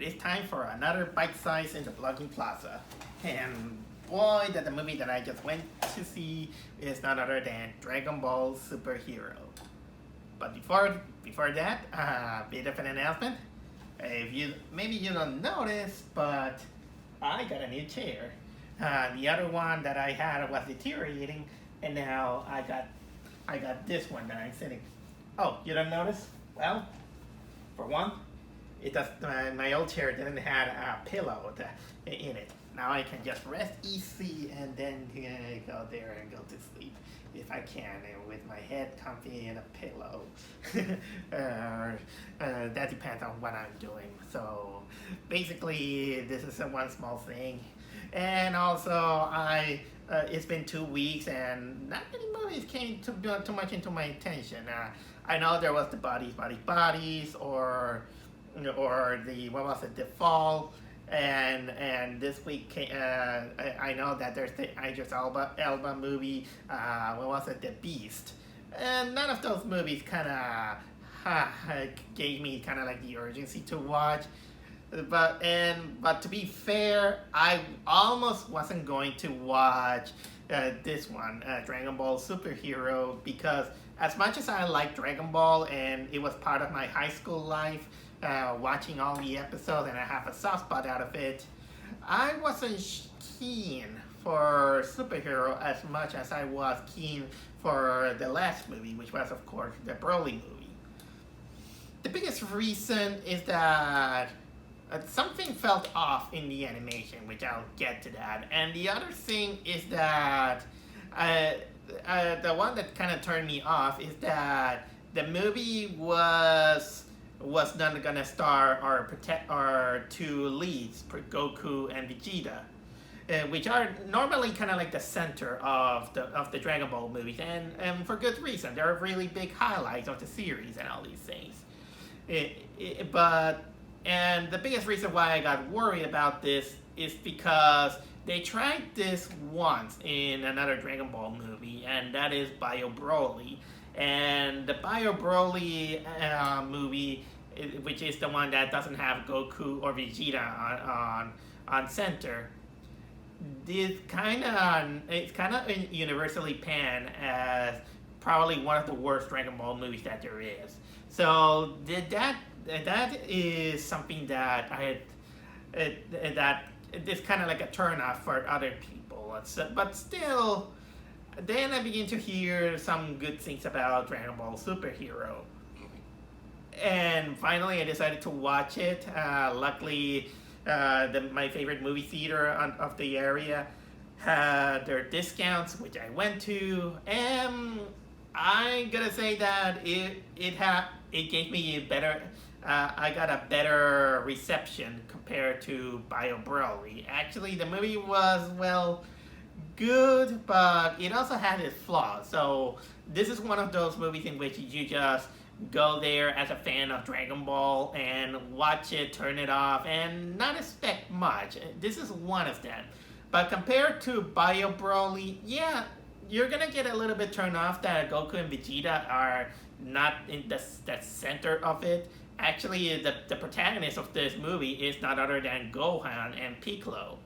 it is time for another bite size in the blogging plaza. And boy, that the movie that I just went to see is none other than Dragonball Superhero. But before that, a bit of an announcement. If you maybe you don't notice, but I got a new chair. The other one that I had was deteriorating, and now I got this one that I'm sitting. Oh, you don't notice? Well, for one, it does. My old chair didn't have a pillow in it. Now I can just rest easy and then go there and go to sleep if I can, and with my head comfy in a pillow. That depends on what I'm doing. So basically, this is one small thing. And also, it's been 2 weeks and not many movies came too much into my attention. I know there was the Bodies, or the what was it, The Fall, and this week I know that there's the Idris Elba movie. What was it, The Beast, and none of those movies kind of gave me kind of like the urgency to watch. But to be fair, I almost wasn't going to watch this one, Dragon Ball Superhero, because as much as I like Dragon Ball and it was part of my high school life, watching all the episodes and I have a soft spot out of it, I wasn't keen for Superhero as much as I was keen for the last movie, which was of course the Broly movie. The biggest reason is that something felt off in the animation, which I'll get to that. And the other thing is that the one that kind of turned me off is that the movie was not gonna star our two leads, Goku and Vegeta, which are normally kind of like the center of the Dragon Ball movies, and for good reason. They're really big highlights of the series and all these things. And the biggest reason why I got worried about this is because they tried this once in another Dragon Ball movie, and that is Bio Broly. And the Bio Broly movie, which is the one that doesn't have Goku or Vegeta on center, it's kind of universally panned as probably one of the worst Dragon Ball movies that there is. So that is something that that is kind of like a turnoff for other people. But still, then I begin to hear some good things about Dragon Ball Superhero. And finally, I decided to watch it. Luckily, my favorite movie theater of the area had their discounts, which I went to. And I'm gonna say that it gave me a better. I got a better reception compared to Bio Broly. Actually, the movie was, well, good, but it also had its flaws. So this is one of those movies in which you just go there as a fan of Dragon Ball and watch it, turn it off, and not expect much. This is one of them. But compared to Bio Broly, yeah, you're gonna get a little bit turned off that Goku and Vegeta are not in the center of it. Actually, the protagonist of this movie is not other than Gohan and Piccolo.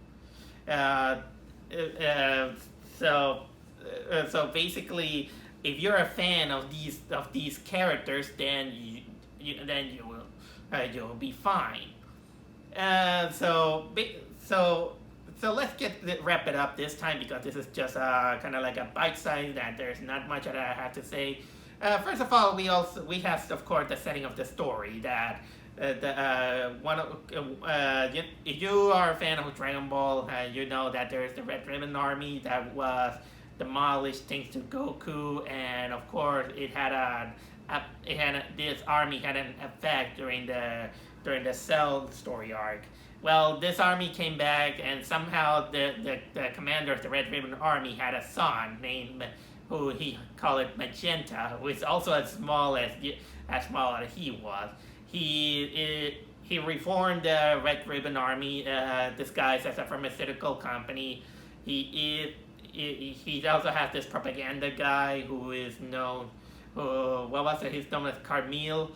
So basically, if you're a fan of these characters, then you'll be fine. So let's wrap it up this time, because this is just kind of like a bite size that there's not much that I have to say. First of all, we have, of course, the setting of the story. That if you are a fan of Dragon Ball, you know that there's the Red Ribbon Army that was demolished thanks to Goku, and of course, this army had an effect during the Cell story arc. Well, this army came back, and somehow the commander of the Red Ribbon Army had a son named, who he called it Magenta, who is also as small as he was. He reformed the Red Ribbon Army, disguised as a pharmaceutical company. He also has this propaganda guy who is known, he's known as Carmille.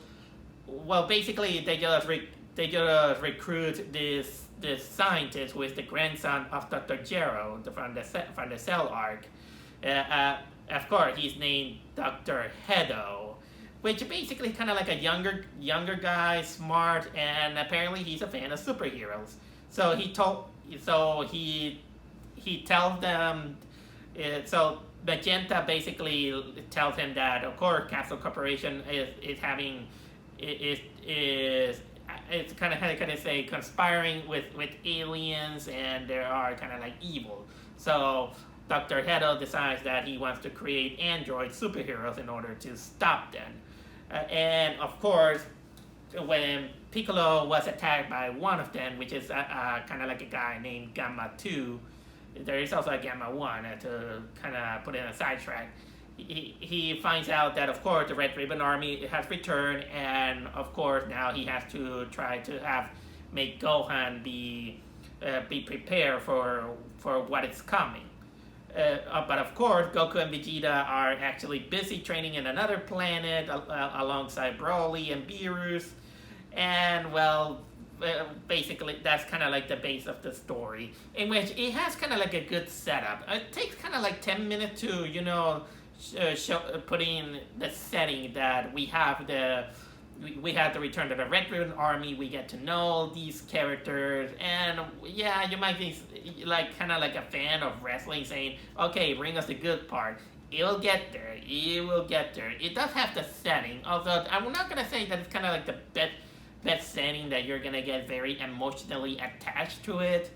Well, basically they just they just recruit this scientist who is the grandson of Dr. Gero from the Cell arc. Of course, he's named Dr. Hedo, which basically kind of like a younger guy, smart, and apparently he's a fan of superheroes. So he tells them. So Magenta basically tells him that, of course, Capsule Corporation is having is it's kind of how can I say conspiring with aliens, and they are kind of like evil. So Dr. Hedo decides that he wants to create android superheroes in order to stop them. And of course, when Piccolo was attacked by one of them, which is kind of like a guy named Gamma 2, there is also a Gamma 1 to kind of put in a sidetrack. He finds out that, of course, the Red Ribbon Army has returned, and of course now he has to try to make Gohan be prepared for what is coming. But of course, Goku and Vegeta are actually busy training in another planet alongside Broly and Beerus, and well, basically that's kind of like the base of the story, in which it has kind of like a good setup. It takes kind of like 10 minutes to put in the setting that we have the return to the Red Ribbon Army. We get to know these characters, and yeah, you might be like kind of like a fan of wrestling, saying, "Okay, bring us the good part." It will get there. It will get there. It does have the setting, although I'm not gonna say that it's kind of like the best setting that you're gonna get very emotionally attached to it.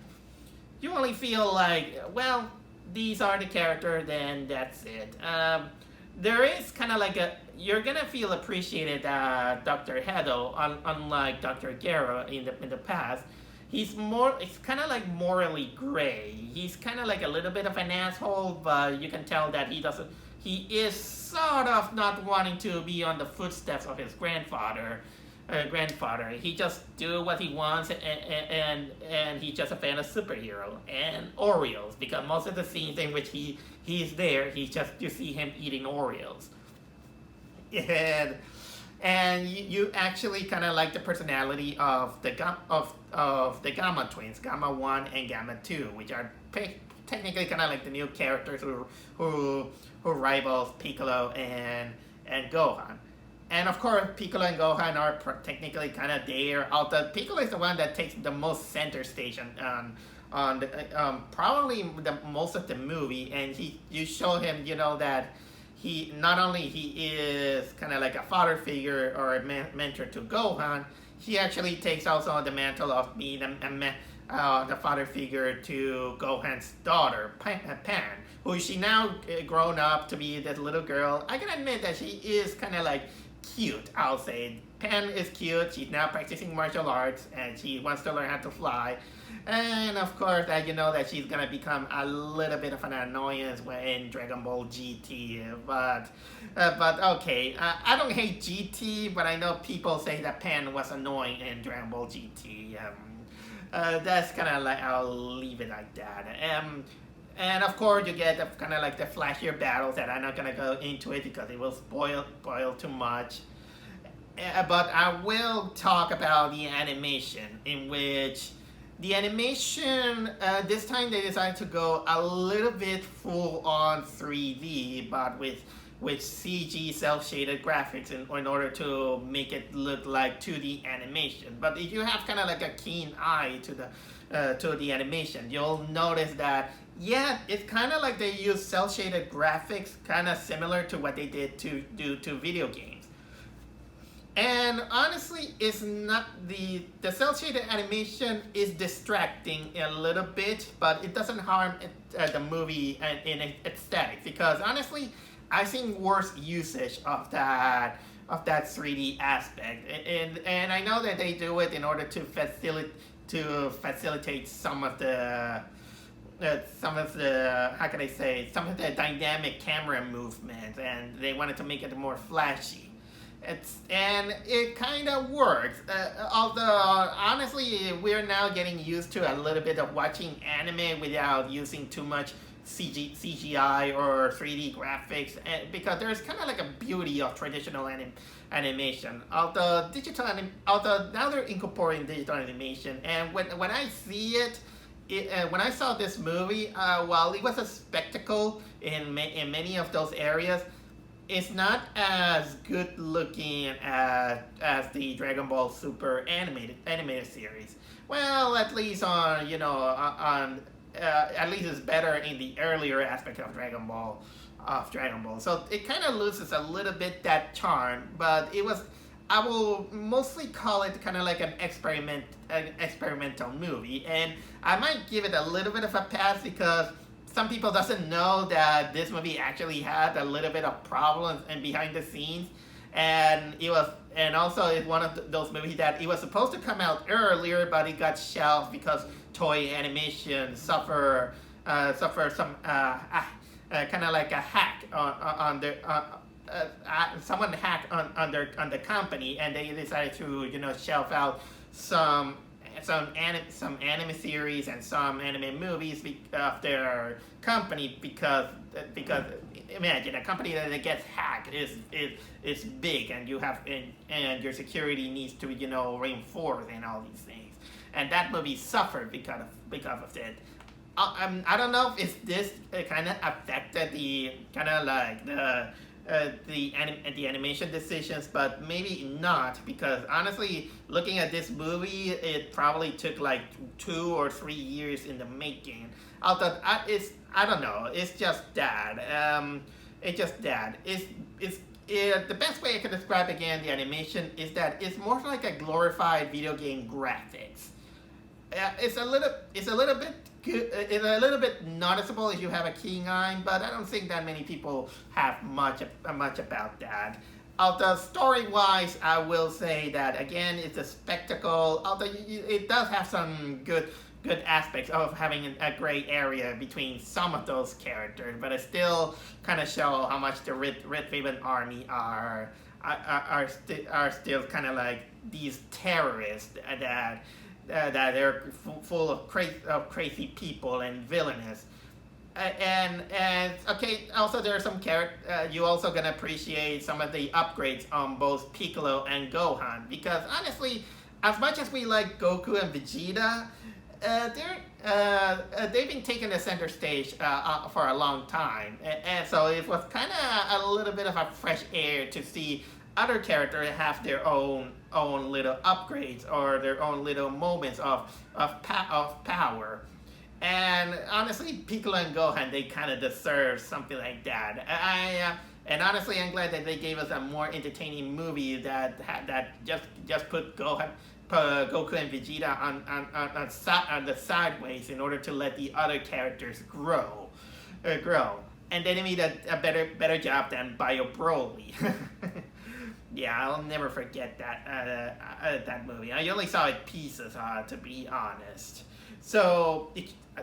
You only feel like, well, these are the characters, then that's it. There is kind of like you're gonna feel appreciated Dr. Hedo, unlike Dr. Gero in the past. It's kind of like morally gray. He's kind of like a little bit of an asshole, but you can tell that he is sort of not wanting to be on the footsteps of his grandfather. He just do what he wants, and he's just a fan of superhero and Oreos, because most of the scenes in which he's there, you see him eating Oreos, and you actually kind of like the personality of the Gamma twins, Gamma 1 and Gamma 2, which are technically kind of like the new characters who rivals Piccolo and Gohan. And of course, Piccolo and Gohan are technically kind of there. Although Piccolo is the one that takes the most center station on probably the most of the movie, and you show him, that he not only he is kind of like a father figure or a mentor to Gohan, he actually takes also the mantle of being the father figure to Gohan's daughter, Pan, who she now grown up to be this little girl. I can admit that she is kind of like cute, I'll say. Pan is cute. She's now practicing martial arts, and she wants to learn how to fly. And of course, that that she's gonna become a little bit of an annoyance in Dragon Ball GT. But okay, I don't hate GT, but I know people say that Pan was annoying in Dragon Ball GT. That's kind of like, I'll leave it like that. And of course, you get kind of like the flashier battles that I'm not gonna go into it because it will spoil too much. But I will talk about the animation, in which the animation this time they decided to go a little bit full on 3D, but with CG cel shaded graphics in order to make it look like 2D animation. But if you have kind of like a keen eye to the animation, you'll notice that, yeah, it's kind of like they use cel shaded graphics, kind of similar to what they did to video games. And honestly, it's not the cel shaded animation is distracting a little bit, but it doesn't harm the movie in aesthetics, because honestly, I've seen worse usage of that 3D aspect, and I know that they do it in order to facilitate some of the how can I say, some of the dynamic camera movements, and they wanted to make it more flashy. And it kind of works. Although honestly, we're now getting used to a little bit of watching anime without using too much CGI or 3D graphics, and because there's kind of like a beauty of traditional animation. Although now they're incorporating digital animation, and when I see when I saw this movie, while it was a spectacle in many of those areas, it's not as good looking as the Dragon Ball Super animated series. Well, at least on at least it's better in the earlier aspect of Dragon Ball. So it kind of loses a little bit that charm, but it was. I will mostly call it kind of like an experimental movie, and I might give it a little bit of a pass because some people doesn't know that this movie actually had a little bit of problems and behind the scenes, and also it's one of those movies that it was supposed to come out earlier, but it got shelved because Toei Animation suffer some kind of like a hack on their. Someone hacked on the company, and they decided to shelf out some anime series and some anime movies of their company because imagine a company that gets hacked is big, and and your security needs to reinforce and all these things, and that movie suffered because of it. I don't know if this kind of affected the kind of like the animation decisions, but maybe not, because honestly, looking at this movie, it probably took like 2 or 3 years in the making. Although I don't know, it's just that. It's just that. The best way I can describe again the animation is that it's more like a glorified video game graphics. It's a little bit good. It's a little bit noticeable if you have a keen eye, but I don't think that many people have much about that. Although story-wise, I will say that again, it's a spectacle. Although it does have some good aspects of having a gray area between some of those characters, but it still kind of show how much the Red Ribbon Army are still kind of like these terrorists that they're full of crazy people and villainous. And okay, also there are some you also gonna appreciate some of the upgrades on both Piccolo and Gohan, because honestly, as much as we like Goku and Vegeta, they've been taking the center stage for a long time, and so it was kind of a little bit of a fresh air to see other characters have their own little upgrades or their own little moments of power. And honestly, Piccolo and Gohan, they kind of deserve something like that. And honestly, I'm glad that they gave us a more entertaining movie that just put Goku and Vegeta on the sideways in order to let the other characters grow. And they made a better job than Bio Broly. Yeah, I'll never forget that movie. I only saw it pieces, to be honest. So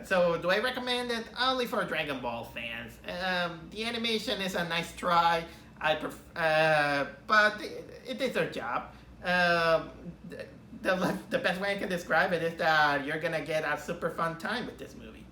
do I recommend it? Only for Dragon Ball fans. The animation is a nice try. But it did their job. The best way I can describe it is that you're gonna get a super fun time with this movie.